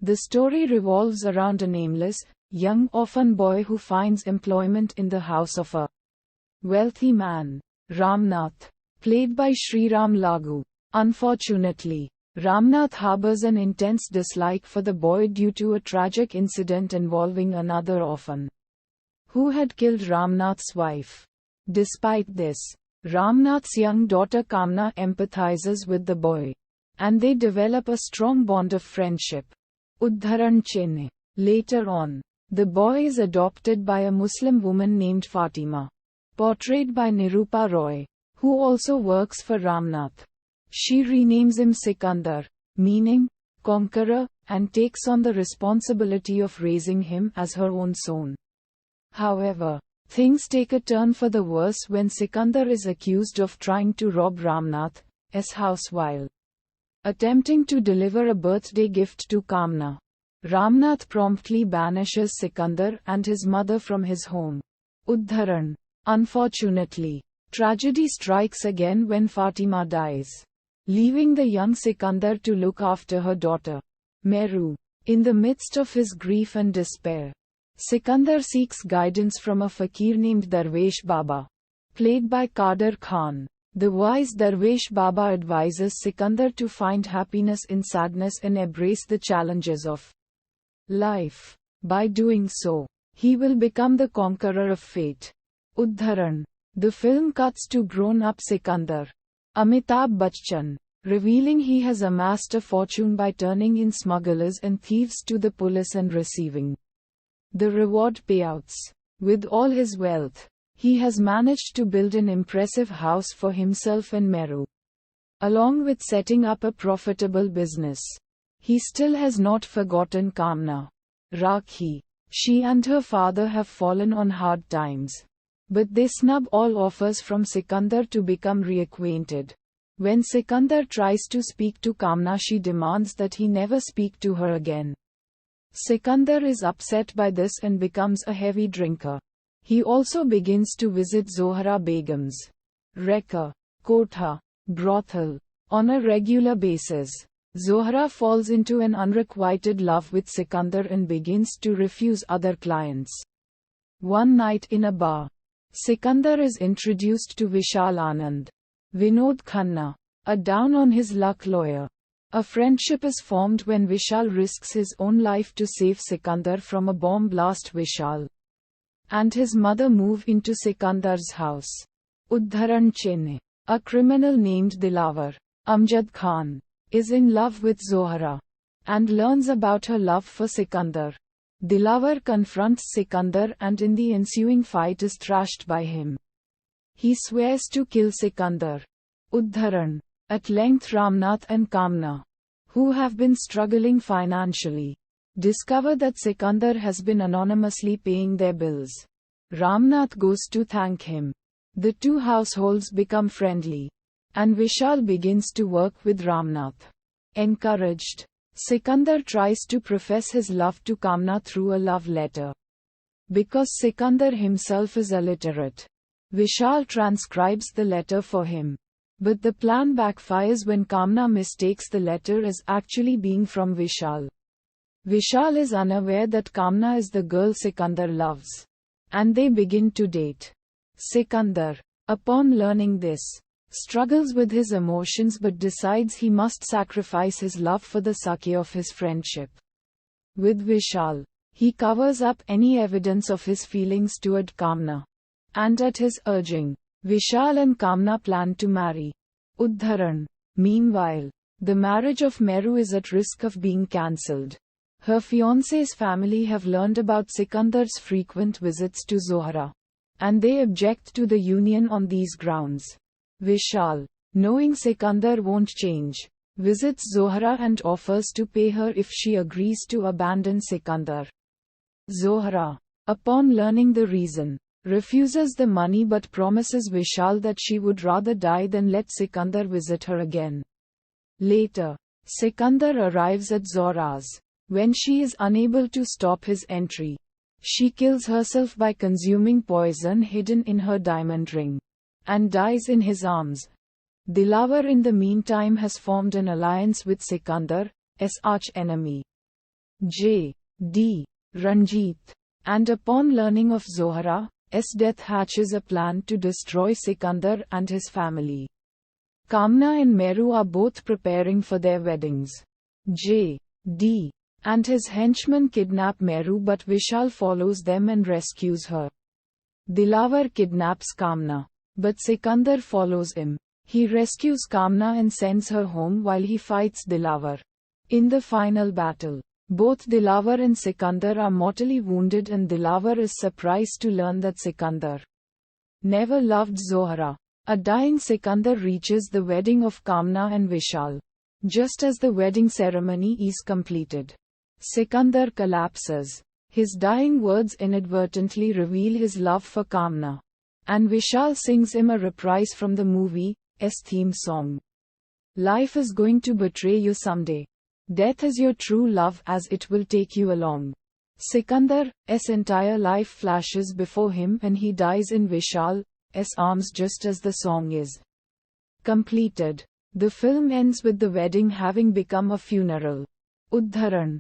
The story revolves around a nameless, young orphan boy who finds employment in the house of a wealthy man, Ramnath, played by Sriram Lagu. Unfortunately, Ramnath harbors an intense dislike for the boy due to a tragic incident involving another orphan who had killed Ramnath's wife. Despite this, Ramnath's young daughter Kamna empathizes with the boy, and they develop a strong bond of friendship. Udharan Chenne. Later on, the boy is adopted by a Muslim woman named Fatima, portrayed by Nirupa Roy, who also works for Ramnath. She renames him Sikandar, meaning conqueror, and takes on the responsibility of raising him as her own son. However, things take a turn for the worse when Sikandar is accused of trying to rob Ramnath's house while attempting to deliver a birthday gift to Kamna. Ramnath promptly banishes Sikandar and his mother from his home. Udharan. Unfortunately, tragedy strikes again when Fatima dies, leaving the young Sikandar to look after her daughter, Meru. In the midst of his grief and despair, Sikandar seeks guidance from a fakir named Darvesh Baba, played by Qadir Khan. The wise Darvesh Baba advises Sikandar to find happiness in sadness and embrace the challenges of life. By doing so, he will become the conqueror of fate. Udharan. The film cuts to grown-up Sikandar, Amitabh Bachchan, revealing he has amassed a fortune by turning in smugglers and thieves to the police and receiving the reward payouts. With all his wealth, he has managed to build an impressive house for himself and Meru. Along with setting up a profitable business, he still has not forgotten Kamna, Rakhee. She and her father have fallen on hard times, but they snub all offers from Sikandar to become reacquainted. When Sikandar tries to speak to Kamna, she demands that he never speak to her again. Sikandar is upset by this and becomes a heavy drinker. He also begins to visit Zohra Begum's Rekha, Kotha, brothel, on a regular basis. Zohra falls into an unrequited love with Sikandar and begins to refuse other clients. One night in a bar, Sikandar is introduced to Vishal Anand, Vinod Khanna, a down-on-his-luck lawyer. A friendship is formed when Vishal risks his own life to save Sikandar from a bomb blast. Vishal and his mother move into Sikandar's house. Udharan Chenne. A criminal named Dilawar, Amjad Khan, is in love with Zohra and learns about her love for Sikandar. Dilawar confronts Sikandar and in the ensuing fight is thrashed by him. He swears to kill Sikandar. Udharan. At length Ramnath and Kamna, who have been struggling financially, discover that Sikandar has been anonymously paying their bills. Ramnath goes to thank him. The two households become friendly, and Vishal begins to work with Ramnath. Encouraged, Sikandar tries to profess his love to Kamna through a love letter. Because Sikandar himself is illiterate, Vishal transcribes the letter for him. But the plan backfires when Kamna mistakes the letter as actually being from Vishal. Vishal is unaware that Kamna is the girl Sikandar loves, and they begin to date. Sikandar, upon learning this, struggles with his emotions but decides he must sacrifice his love for the sake of his friendship with Vishal. He covers up any evidence of his feelings toward Kamna, and at his urging, Vishal and Kamna plan to marry. Udharan. Meanwhile, the marriage of Meru is at risk of being cancelled. Her fiancé's family have learned about Sikandar's frequent visits to Zohra, and they object to the union on these grounds. Vishal, knowing Sikandar won't change, visits Zohra and offers to pay her if she agrees to abandon Sikandar. Zohra, upon learning the reason, refuses the money but promises Vishal that she would rather die than let Sikandar visit her again. Later, Sikandar arrives at Zohra's. When she is unable to stop his entry, she kills herself by consuming poison hidden in her diamond ring, and dies in his arms. Dilawar in the meantime has formed an alliance with Sikandar's arch-enemy. J. D. Ranjit. And upon learning of Zohra's death hatches a plan to destroy Sikandar and his family. Kamna and Mehru are both preparing for their weddings. J. D. and his henchmen kidnap Mehru, but Vishal follows them and rescues her. Dilawar kidnaps Kamna, but Sikandar follows him. He rescues Kamna and sends her home while he fights Dilawar. In the final battle, both Dilawar and Sikandar are mortally wounded, and Dilawar is surprised to learn that Sikandar never loved Zohra. A dying Sikandar reaches the wedding of Kamna and Vishal. Just as the wedding ceremony is completed, Sikandar collapses. His dying words inadvertently reveal his love for Kamna, and Vishal sings him a reprise from the movie's theme song. Life is going to betray you someday. Death is your true love, as it will take you along. Sikandar's entire life flashes before him, and he dies in Vishal's arms just as the song is completed. The film ends with the wedding having become a funeral. Udharan.